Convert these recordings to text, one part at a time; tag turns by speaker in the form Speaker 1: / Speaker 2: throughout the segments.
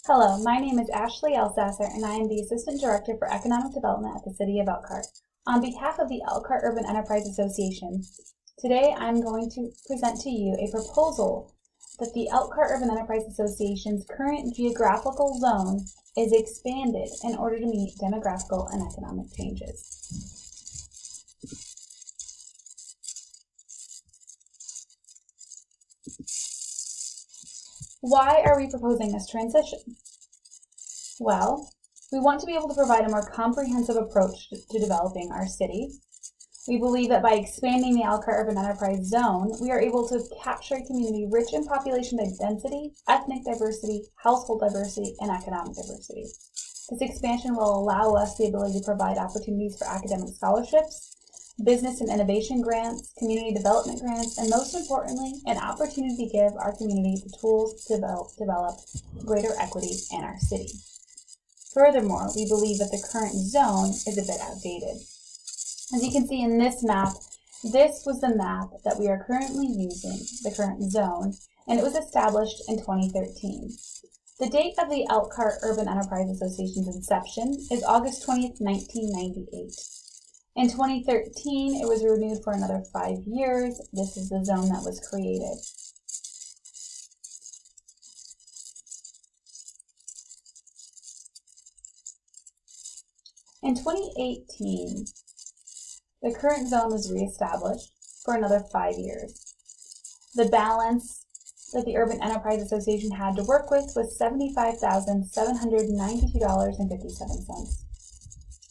Speaker 1: Hello, my name is Ashley Elsasser, and I am the Assistant Director for Economic Development at the City of Elkhart. On behalf of the Elkhart Urban Enterprise Association, today I'm going to present to you a proposal that the Elkhart Urban Enterprise Association's current geographical zone is expanded in order to meet demographical and economic changes. Why are we proposing this transition? Well, we want to be able to provide a more comprehensive approach to developing our city. We believe that by expanding the Elkhart Urban Enterprise Zone, we are able to capture a community rich in population density, ethnic diversity, household diversity, and economic diversity. This expansion will allow us the ability to provide opportunities for academic scholarships, business and innovation grants, community development grants, and most importantly, an opportunity to give our community the tools to develop greater equity in our city. Furthermore, we believe that the current zone is a bit outdated. As you can see in this map, this was the map that we are currently using, the current zone, and it was established in 2013. The date of the Elkhart Urban Enterprise Association's inception is August 20th, 1998. In 2013, it was renewed for another 5 years. This is the zone that was created. In 2018, the current zone was reestablished for another 5 years. The balance that the Urban Enterprise Association had to work with was $75,792.57.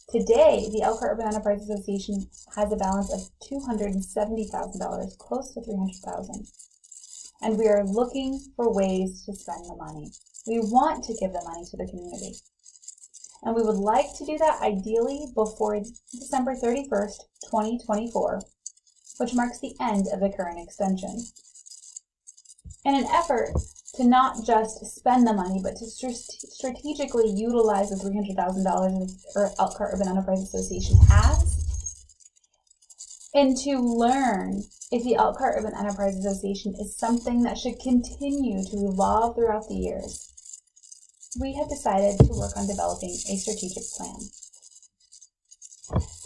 Speaker 1: Today, the Elkhart Urban Enterprise Association has a balance of $270,000, close to $300,000. And we are looking for ways to spend the money. We want to give the money to the community. And we would like to do that ideally before December 31st, 2024, which marks the end of the current extension. In an effort to not just spend the money, but to strategically utilize the $300,000 the Elkhart Urban Enterprise Association has, and to learn if the Elkhart Urban Enterprise Association is something that should continue to evolve throughout the years, we have decided to work on developing a strategic plan.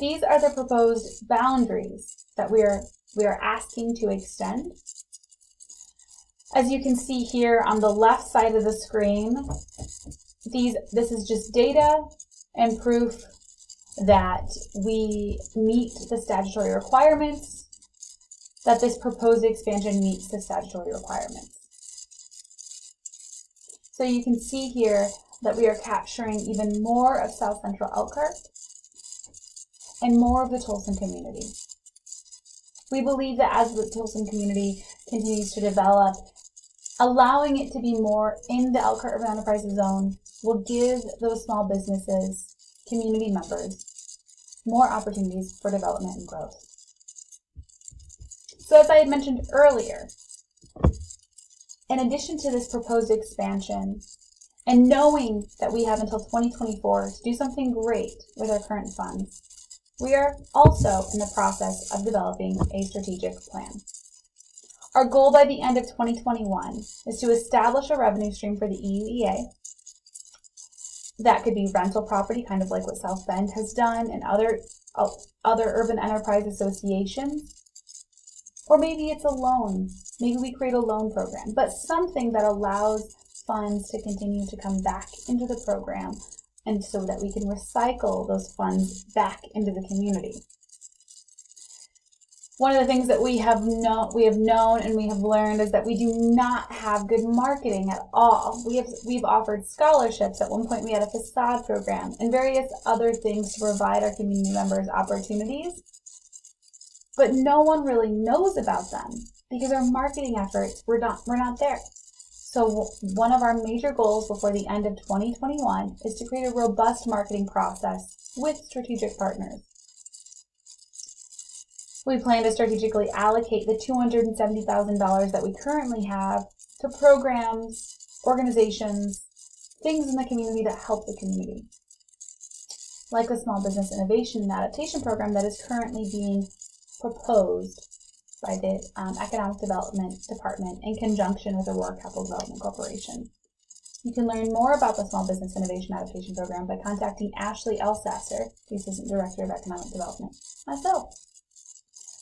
Speaker 1: These are the proposed boundaries that we are asking to extend. As you can see here on the left side of the screen, this is just data and proof that we meet the statutory requirements, that this proposed expansion meets the statutory requirements. So you can see here that we are capturing even more of South Central Elkhart and more of the Tolson community. We believe that as the Tolson community continues to develop, allowing it to be more in the Elkhart Urban Enterprise Zone will give those small businesses, community members, more opportunities for development and growth. So as I had mentioned earlier, in addition to this proposed expansion, and knowing that we have until 2024 to do something great with our current funds, we are also in the process of developing a strategic plan. Our goal by the end of 2021 is to establish a revenue stream for the EUEZ. That could be rental property, kind of like what South Bend has done and other urban enterprise associations. Or maybe it's a loan. Maybe we create a loan program, but something that allows funds to continue to come back into the program and so that we can recycle those funds back into the community. One of the things that we have known and we have learned is that we do not have good marketing at all. We've offered scholarships. At one point we had a facade program and various other things to provide our community members opportunities, but no one really knows about them because our marketing efforts were not there. So one of our major goals before the end of 2021 is to create a robust marketing process with strategic partners. We plan to strategically allocate the $270,000 that we currently have to programs, organizations, things in the community that help the community, like the Small Business Innovation and Adaptation Program that is currently being proposed by the Economic Development Department in conjunction with the Aurora Capital Development Corporation. You can learn more about the Small Business Innovation Adaptation Program by contacting Ashley Elsasser, the Assistant Director of Economic Development, myself.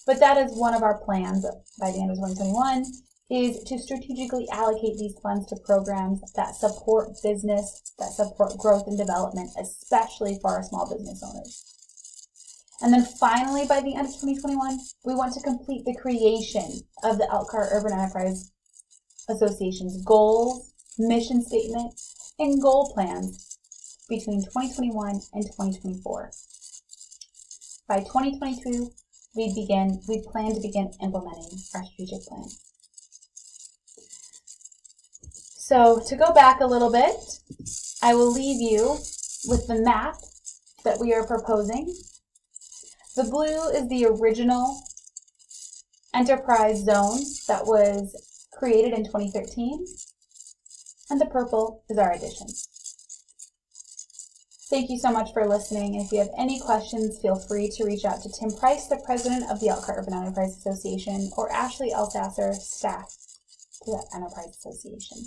Speaker 1: But that is one of our plans by the end of 2021, is to strategically allocate these funds to programs that support business, that support growth and development, especially for our small business owners. And then finally, by the end of 2021, we want to complete the creation of the Elkhart Urban Enterprise Association's goals, mission statement, and goal plans between 2021 and 2024. By 2022, we plan to begin implementing our strategic plan. So to go back a little bit, I will leave you with the map that we are proposing. The blue is the original enterprise zone that was created in 2013, and the purple is our addition. Thank you so much for listening. If you have any questions, feel free to reach out to Tim Price, the president of the Elkhart Urban Enterprise Association, or Ashley Elsasser, staff to the Enterprise Association.